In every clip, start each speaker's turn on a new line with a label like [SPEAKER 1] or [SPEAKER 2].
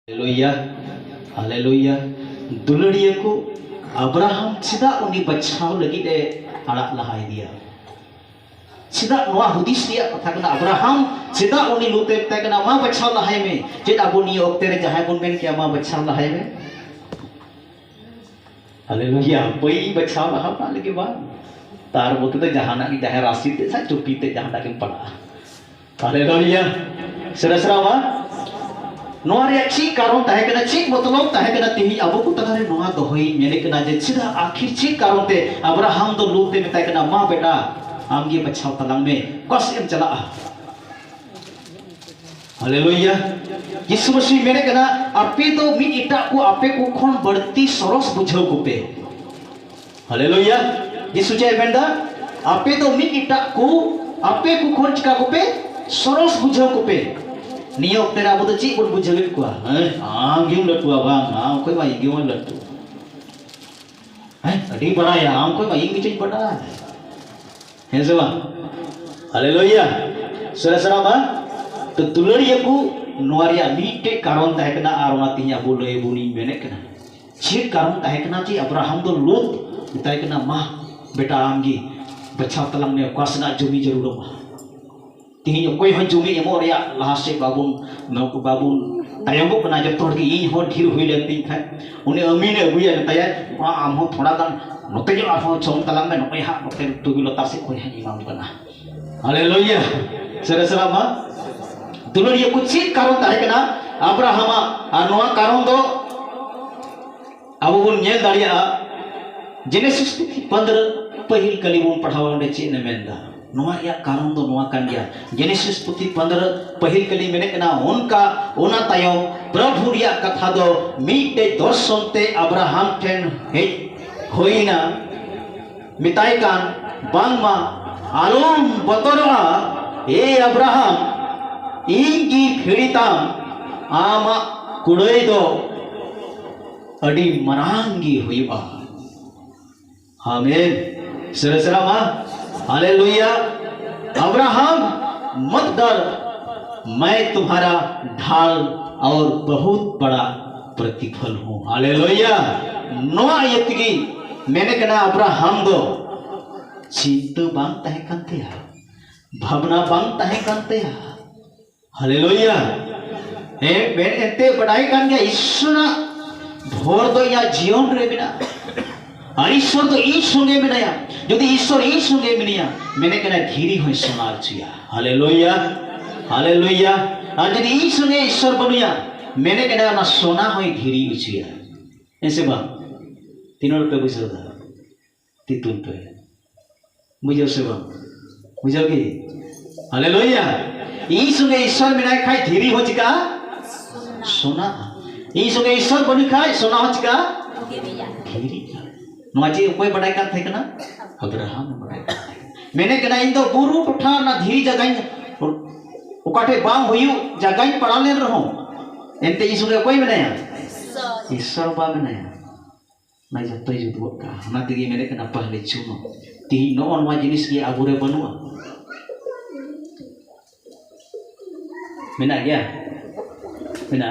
[SPEAKER 1] Hallelujah hallelujah दुलड़िया को Abraham चिदा उनी बचाव लगी दे अड़ाग लहाय दिया चिदा नोआ हुदिस दिया कथा कना अब्राहम चिदा उनी लुते तय कना मा बचाव लहाय में चेद अबो नि ओक्ते रे जहाय बुन मेन के मा बचाव लहाय में हालेलुया बई बचाव लहा ना लगे बा तार बोते ते जहाना की जहाय राशि ते सा चुपी ते जहाना के पड़ा हालेलुया सरसरा वा नोआरे ची कारण ताहे कना ची मतलब ताहे कना तिही अबो को तगारे नोआ दोहई मेने कना जे चिदा आखिर ची कारण ते अब्राहम तो लूते में ताहे कना मा बेटा आमगे बचाव तलांग में कस एम चला हालेलुया यीशु मसीह मेने कना आपे तो मी इटा को आपे को खोन बढ़ती सरस बुझाव को पे हालेलुया यीशु जे बेंदा आपे तो मी इटा को आपे को खोन चिका को पे सरस बुझाव को पे नियोग तेरा बोतो ची बोल बुझावे को आम गिम लटुआ बांग आम कोई बाई गिम लटु अड़ी बड़ा या आम कोई बाई गिम बड़ा है सेवा हालेलुया सरसरा बा तो दुलड़िया को नोरिया मीटे कारण ताहे कना आरोना तिया बोले बुनी मेने कना ची कारण ताहे कना ची अब्राहम तो लोत ताहे कना मा बेटा आमगी बचाव तलंग ने क्वासना जुमी जरूर मा तिही कोई हन जुमी एमो रिया लासे बाबुन नौको बाबुन तायंगो कना जब तोड़ के इन हो ढीर हुई लेती खाय उन्हें अमीन अबुया ताया वा आम हो थोड़ा गान नोते जो आफो चोम तलंग में नोई हा नोते तुगी लता से कोई हन इमाम बना हालेलुया सरसरा मा दुलड़िया कुछ कारण ताहे कना अब्राहम नोआ कारण दो अबो बुन नेल दाड़िया जेनेसिस 15 पहिल कलिबुन पढ़ावा ने चे ने मेंदा नोआ या कारण दो नोआ कान गया जेनेसिस 15 पहिल कली मेने कना उनका ओना तायो प्रभु रिया कथा दो मीटे दर्शन ते अब्राहम ठेन हे होइना मिताय कान बांगमा आलोम बतरवा ए अब्राहम इंगी फिड़िताम आमा कुड़ई दो अड़ी मरांगी हुईबा आमीन सरसरा मा हालेलुया अब्राहम मत डर मैं तुम्हारा ढाल और बहुत बड़ा प्रतिफल हूँ हालेलुया नोआ यतगी मैंने कहा अब्राहम दो चिंता बांग ताहे कांतेया भावना बांग ताहे कांतेया हालेलुया ए बेन एते बड़ाई कान गया ईश्वर भोर दो या जीवन रे बिना ईश्वर तो ई संगे में नया यदि ईश्वर ई संगे में नया मैंने कहना धीरी होई सोनार छिया हालेलुया हालेलुया और यदि ई संगे ईश्वर बनुया मैंने कहना ना सोना होई धीरी उचिया ऐसे बा 3 रुपए बुझो दा 3 रुपए मुझे से बा मुझे की हालेलुया ई संगे ईश्वर में ना खाई धीरी हो चिका सोना ई संगे ईश्वर बनु खाई सोना हो चिका धीरी नोची कोई बड़ाई का थे कना अब्राहम बड़ाई मैंने कना इन तो बुरु उठा ना धीरी जगह उकाटे बांग होयु जगह पड़ा ले रहो एंते यीशु के कोई बनाया ईश्वर बा बनाया ना जतो जुदु का ना तिगी मैंने कना पहले चुनो ती नो अनवा जिनिस की आबुरे बनुआ मेना गया मेना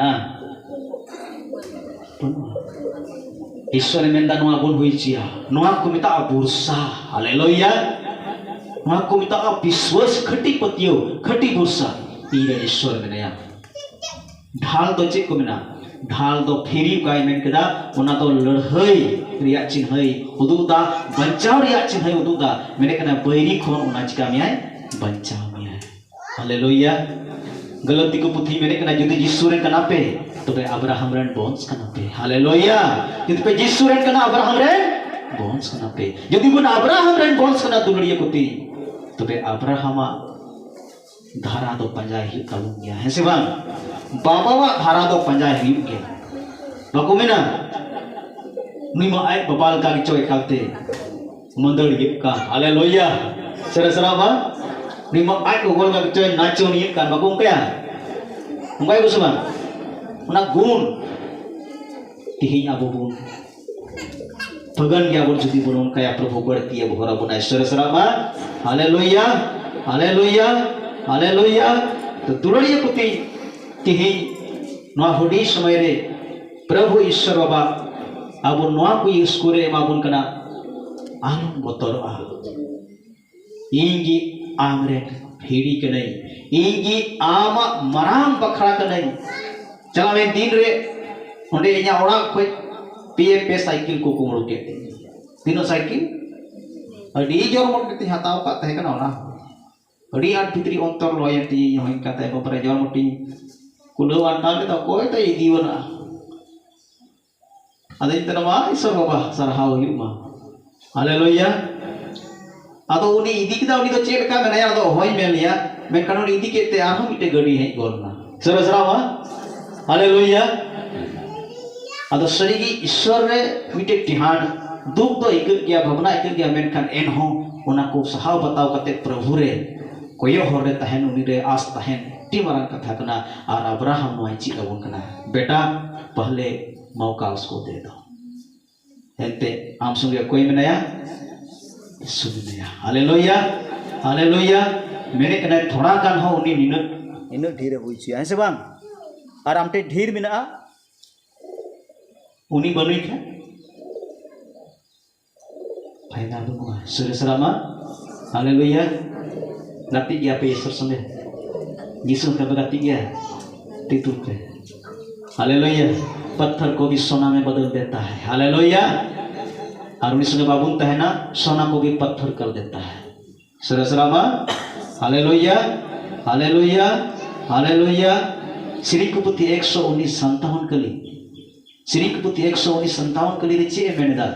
[SPEAKER 1] ईश्वर मेंदा नोआ बुन हुई चिया नोआ को मिता बुरसा हालेलुया नोआ को मिता विश्वास खटी पतियो खटी बुरसा तीरे ईश्वर मेनया ढाल दो चे को मेना ढाल दो फेरी काय मेन कदा ओना दो लड़हई रिया चिन्हई उदुदा बचाव रिया चिन्हई उदुदा मेने कना बैरी खोन ओना चिका मियाय बचाव मियाय हालेलुया गलती को पुथी मेने कना जदि यीशु रे कना पे तबे अब्राहम रेन बोन्स कना पे हालेलुया जदि पे यीशु रेन कना अब्राहम रेन बोन्स कना पे जदि बुन अब्राहम रेन बोन्स कना दुलड़िया कोती तबे अब्राहम धारा दो पंजा ही कलु गया है से बांग बाबावा धारा दो पंजा ही गया बाको मेना निमा आय बबाल का चोय खाते मंदड़ का हालेलुया सरसरा बा निमा आय को गोल का चोय नाचो नि का बाको क्या उंगाय बुसबा उना गुण तिही आबो बुन भगन गया बोल जुदी बोलों कया प्रभु बढ़ती है भोरा बुना सरसरा बा हालेलुया हालेलुया हालेलुया तो दुलड़िया कुती तिही नवा हुडी समय रे प्रभु ईश्वर बाबा अब नवा को स्कूरे एमाबुन कना आलम बतरवा इंगी आमरे भेड़ी के नहीं इंगी आमा मराम बखड़ा के नहीं चला मैं दिन रे उन्हें यहाँ ओड़ा कोई पे साइकिल को कुमड़ के तीनों साइकिल अड़ी जोर मोटे ती हताव का तहे कना ओना अड़ी आठ भितरी अंतर लॉयर ती यहाँ इनका तहे बपरे जोर मोटी कुलो अंतर तो कोई तो ये दीवाना ada itu nama Isor Bapa sarhau yuma, Haleluya. Atau uni idi kita uni tu cek kan mana ya atau hoi melia, mereka uni idi kita aham itu gadi hai gorna. Sarasrama, Haleluya. Atau serigi Isor re mite tihan, duk tu ikut dia bhavna ikut dia mereka enho, unaku sahau batau kate Prabhu re, koyo horde tahen uni re as tahen, timaran kata kena ar Abraham nuaji kawun kena, beta पहले मौका उसको दे दो हेते आम सुनिए कोई में नया सुनिए हालेलुया हालेलुया मेरे कने थोड़ा कान हो उनी इन ढेर हुई छी ऐसे बांग और आमटे ढेर में ना उनी बनुई के फायदा दूंगा सुरसरामा हालेलुया गति गया पे ईश्वर संगे यीशु का गति गया तितुर पे हालेलुया पत्थर को भी सोना में बदल देता है हालेलुया और उन्हीं संगे बाबुन है ना सोना को भी पत्थर कर देता है सरसरामा हालेलुया हालेलुया हालेलुया श्री कुपुति 119 57 कली श्री कुपुति 119 57 कली रे चे मेनेदा